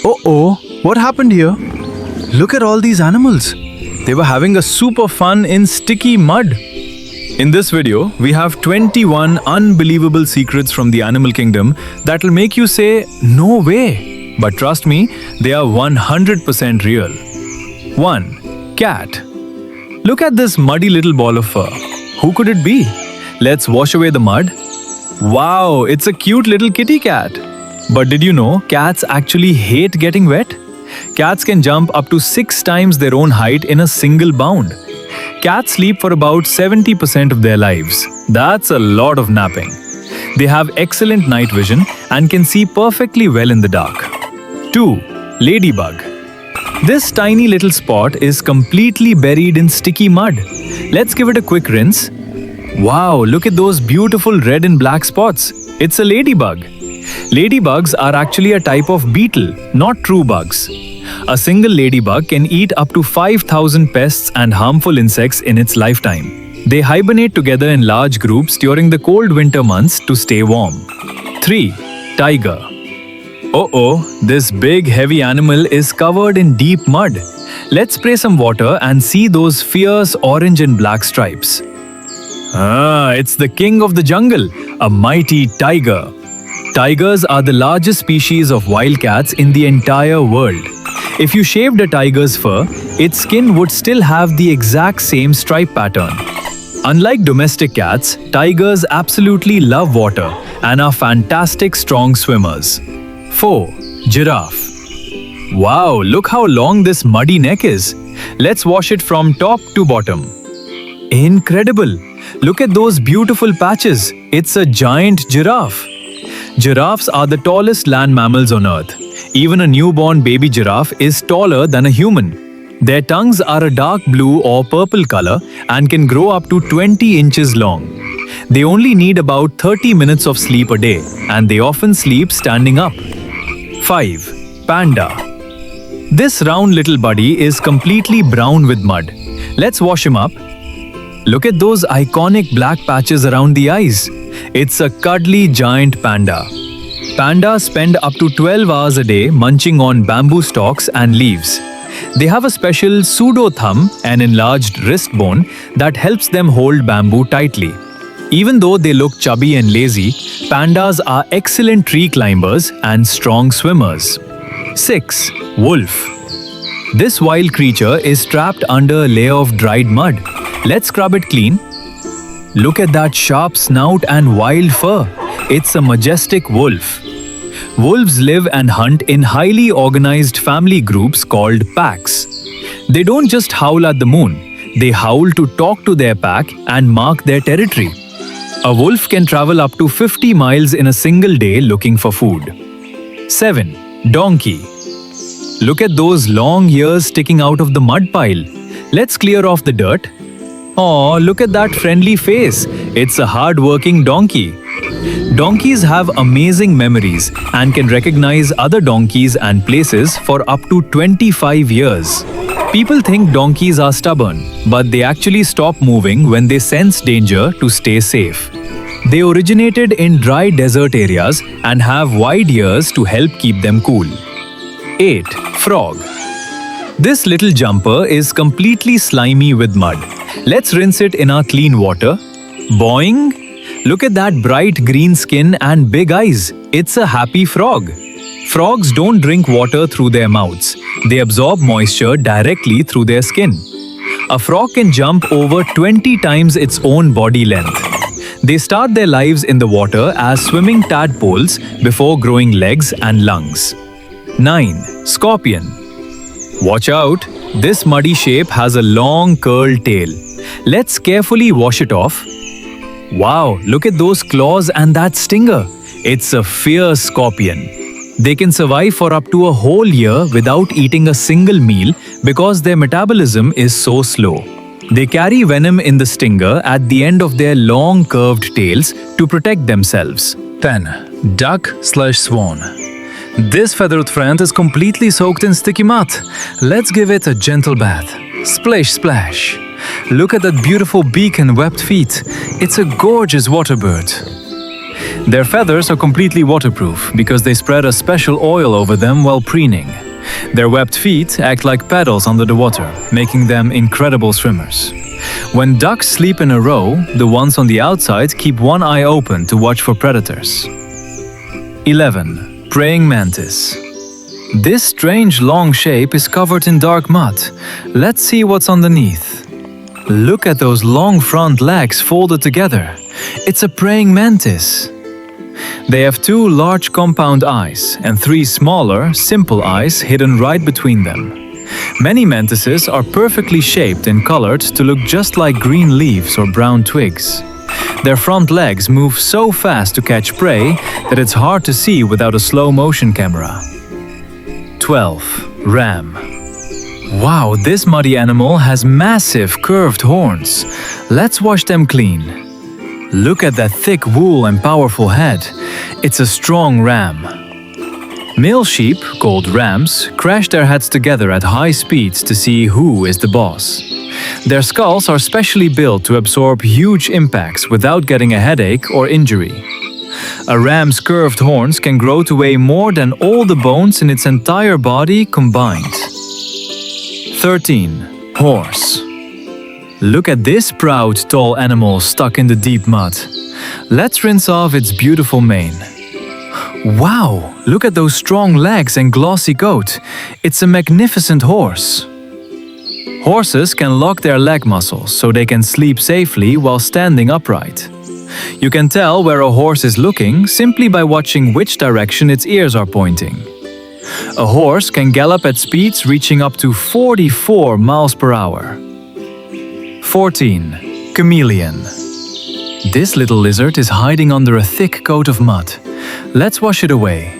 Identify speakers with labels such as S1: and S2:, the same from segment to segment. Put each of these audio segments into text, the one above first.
S1: Oh, what happened here? Look at all these animals. They were having a super fun in sticky mud. In this video, we have 21 unbelievable secrets from the animal kingdom that'll make you say, no way. But trust me, they are 100% real. 1. Cat. Look at this muddy little ball of fur. Who could it be? Let's wash away the mud. Wow, it's a cute little kitty cat. But did you know cats actually hate getting wet? Cats can jump up to 6 times their own height in a single bound. Cats sleep for about 70% of their lives. That's a lot of napping. They have excellent night vision and can see perfectly well in the dark. 2. Ladybug. This tiny little spot is completely buried in sticky mud. Let's give it a quick rinse. Wow, look at those beautiful red and black spots. It's a ladybug. Ladybugs are actually a type of beetle, not true bugs. A single ladybug can eat up to 5,000 pests and harmful insects in its lifetime. They hibernate together in large groups during the cold winter months to stay warm. 3. Tiger. This big heavy animal is covered in deep mud. Let's spray some water and see those fierce orange and black stripes. It's the king of the jungle, a mighty tiger. Tigers are the largest species of wildcats in the entire world. If you shaved a tiger's fur, its skin would still have the exact same stripe pattern. Unlike domestic cats, tigers absolutely love water and are fantastic strong swimmers. 4. Giraffe. Wow, look how long this muddy neck is. Let's wash it from top to bottom. Incredible! Look at those beautiful patches. It's a giant giraffe. Giraffes are the tallest land mammals on Earth. Even a newborn baby giraffe is taller than a human. Their tongues are a dark blue or purple color and can grow up to 20 inches long. They only need about 30 minutes of sleep a day, and they often sleep standing up. 5. Panda. This round little buddy is completely brown with mud. Let's wash him up. Look at those iconic black patches around the eyes. It's a cuddly giant panda. Pandas spend up to 12 hours a day munching on bamboo stalks and leaves. They have a special pseudo thumb, an enlarged wrist bone, that helps them hold bamboo tightly. Even though they look chubby and lazy, pandas are excellent tree climbers and strong swimmers. 6. Wolf. This wild creature is trapped under a layer of dried mud. Let's scrub it clean. Look at that sharp snout and wild fur. It's a majestic wolf. Wolves live and hunt in highly organized family groups called packs. They don't just howl at the moon. They howl to talk to their pack and mark their territory. A wolf can travel up to 50 miles in a single day looking for food. 7. Donkey. Look at those long ears sticking out of the mud pile. Let's clear off the dirt. Oh, look at that friendly face. It's a hard-working donkey. Donkeys have amazing memories and can recognize other donkeys and places for up to 25 years. People think donkeys are stubborn, but they actually stop moving when they sense danger to stay safe. They originated in dry desert areas and have wide ears to help keep them cool. 8. Frog. This little jumper is completely slimy with mud. Let's rinse it in our clean water. Boing! Look at that bright green skin and big eyes. It's a happy frog. Frogs don't drink water through their mouths. They absorb moisture directly through their skin. A frog can jump over 20 times its own body length. They start their lives in the water as swimming tadpoles before growing legs and lungs. 9. Scorpion. Watch out! This muddy shape has a long curled tail. Let's carefully wash it off. Wow, look at those claws and that stinger. It's a fierce scorpion. They can survive for up to a whole year without eating a single meal because their metabolism is so slow. They carry venom in the stinger at the end of their long curved tails to protect themselves. 10. Duck/swan. This feathered friend is completely soaked in sticky mud. Let's give it a gentle bath. Splish splash. Look at that beautiful beak and webbed feet. It's a gorgeous water bird. Their feathers are completely waterproof because they spread a special oil over them while preening. Their webbed feet act like paddles under the water, making them incredible swimmers. When ducks sleep in a row, the ones on the outside keep one eye open to watch for predators. 11. Praying mantis. This strange long shape is covered in dark mud. Let's see what's underneath. Look at those long front legs folded together. It's a praying mantis. They have 2 large compound eyes and 3 smaller, simple eyes hidden right between them. Many mantises are perfectly shaped and colored to look just like green leaves or brown twigs. Their front legs move so fast to catch prey that it's hard to see without a slow-motion camera. 12. Ram. Wow, this muddy animal has massive curved horns. Let's wash them clean. Look at that thick wool and powerful head. It's a strong ram. Male sheep, called rams, crash their heads together at high speeds to see who is the boss. Their skulls are specially built to absorb huge impacts without getting a headache or injury. A ram's curved horns can grow to weigh more than all the bones in its entire body combined. 13. Horse. Look at this proud, tall animal stuck in the deep mud. Let's rinse off its beautiful mane. Wow, look at those strong legs and glossy coat. It's a magnificent horse. Horses can lock their leg muscles so they can sleep safely while standing upright. You can tell where a horse is looking simply by watching which direction its ears are pointing. A horse can gallop at speeds reaching up to 44 miles per hour. 14. Chameleon. This little lizard is hiding under a thick coat of mud. Let's wash it away.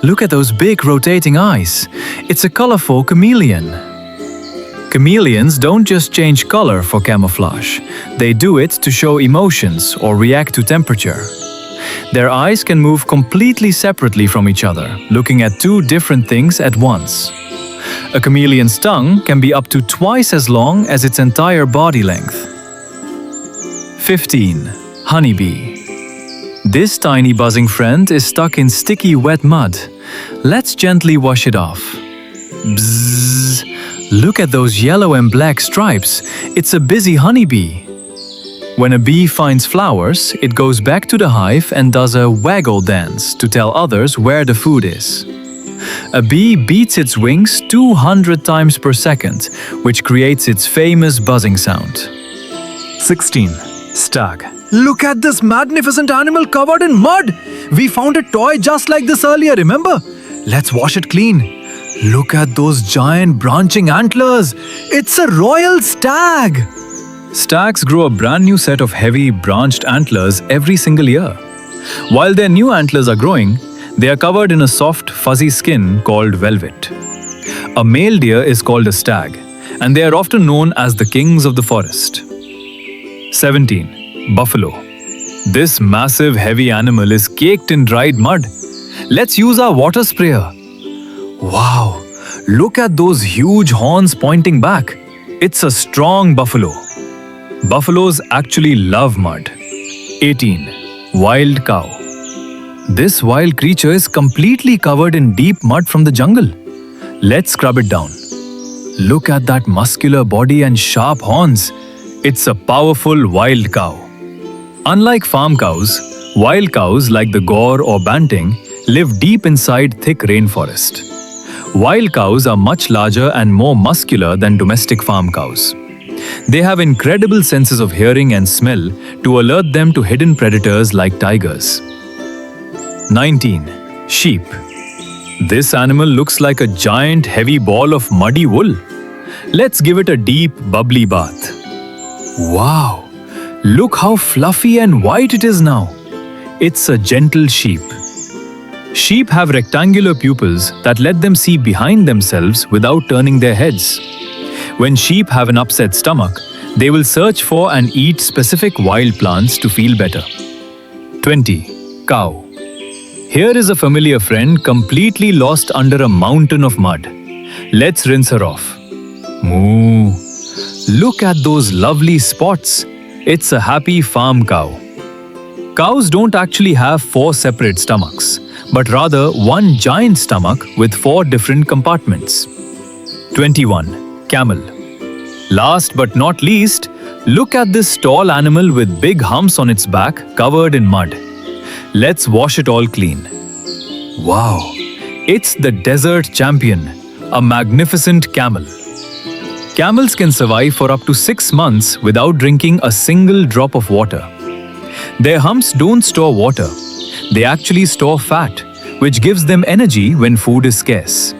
S1: Look at those big rotating eyes. It's a colorful chameleon. Chameleons don't just change color for camouflage. They do it to show emotions or react to temperature. Their eyes can move completely separately from each other, looking at 2 different things at once. A chameleon's tongue can be up to twice as long as its entire body length. 15. Honeybee. This tiny buzzing friend is stuck in sticky wet mud. Let's gently wash it off. Bzzz. Look at those yellow and black stripes. It's a busy honeybee. When a bee finds flowers, it goes back to the hive and does a waggle dance to tell others where the food is. A bee beats its wings 200 times per second, which creates its famous buzzing sound. 16. Stag. Look at this magnificent animal covered in mud! We found a toy just like this earlier, remember? Let's wash it clean. Look at those giant branching antlers! It's a royal stag! Stags grow a brand new set of heavy branched antlers every single year. While their new antlers are growing, they are covered in a soft, fuzzy skin called velvet. A male deer is called a stag, and they are often known as the kings of the forest. 17. Buffalo. This massive, heavy animal is caked in dried mud. Let's use our water sprayer. Wow, look at those huge horns pointing back. It's a strong buffalo. Buffaloes actually love mud. 18. Wild cow. This wild creature is completely covered in deep mud from the jungle. Let's scrub it down. Look at that muscular body and sharp horns. It's a powerful wild cow. Unlike farm cows, wild cows like the Gaur or Banting live deep inside thick rainforest. Wild cows are much larger and more muscular than domestic farm cows. They have incredible senses of hearing and smell to alert them to hidden predators like tigers. 19. Sheep. This animal looks like a giant heavy ball of muddy wool. Let's give it a deep, bubbly bath. Wow! Look how fluffy and white it is now. It's a gentle sheep. Sheep have rectangular pupils that let them see behind themselves without turning their heads. When sheep have an upset stomach, they will search for and eat specific wild plants to feel better. 20. Cow. Here is a familiar friend completely lost under a mountain of mud. Let's rinse her off. Moo! Look at those lovely spots. It's a happy farm cow. Cows don't actually have 4 separate stomachs, but rather one giant stomach with 4 different compartments. 21. Camel. Last but not least, look at this tall animal with big humps on its back covered in mud. Let's wash it all clean. Wow! It's the desert champion, a magnificent camel. Camels can survive for up to 6 months without drinking a single drop of water. Their humps don't store water. They actually store fat, which gives them energy when food is scarce.